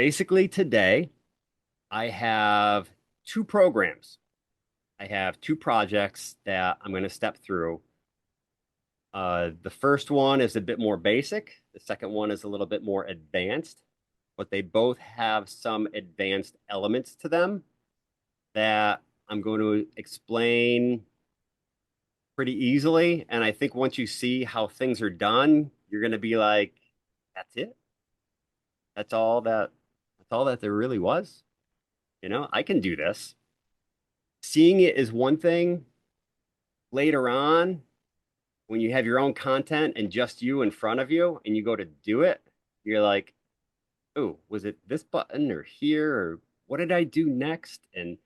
basically today I have two programs. I have two projects that I'm going to step through. The first one is a bit more basic. The second one is a little bit more advanced, but they both have some advanced elements to them that I'm going to explain pretty easily. And I think once you see how things are done, you're going to be like, that's it. That's all that that's all that there really was. I can do this. Seeing it is one thing. Later on, when you have your own content and just you in front of you and you go to do it, you're like, oh, was it this button or here or what did I do next? And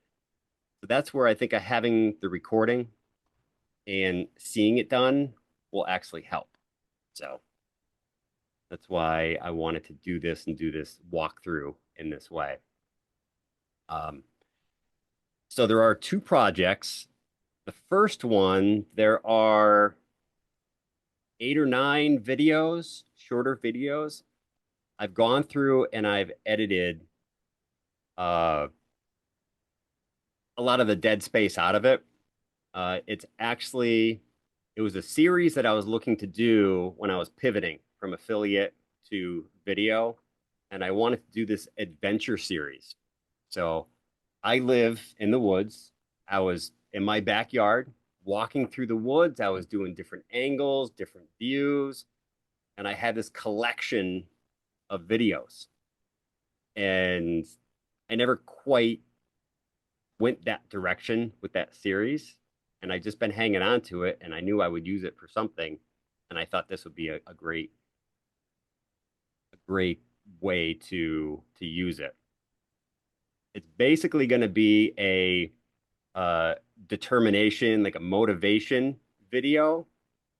so that's where I think having the recording and seeing it done will actually help. So that's why I wanted to do this and do this walkthrough in this way. Um, so there are two projects. The first one, there are 8 or 9 videos, shorter videos. I've gone through and I've edited uh, a lot of the dead space out of it. It was a series that I was looking to do when I was pivoting from affiliate to video. And I wanted to do this adventure series. So I live in the woods. I was in my backyard walking through the woods. I was doing different angles, different views, and I had this collection of videos. And I never quite went that direction with that series. And I just been hanging on to it, and I knew I would use it for something. And I thought this would be a great way to use it. It's basically going to be a determination, like a motivation video.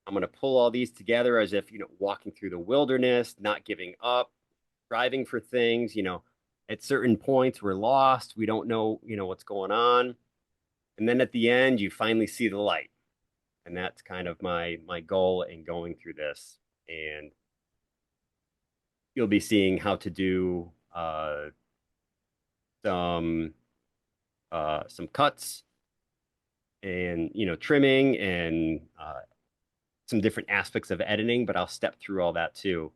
I'm going to pull all these together as if, walking through the wilderness, not giving up, striving for things. At certain points, we're lost. We don't know, what's going on. And then at the end, you finally see the light. And that's kind of my goal in going through this. And you'll be seeing how to do some some cuts and trimming and some different aspects of editing, but I'll step through all that too.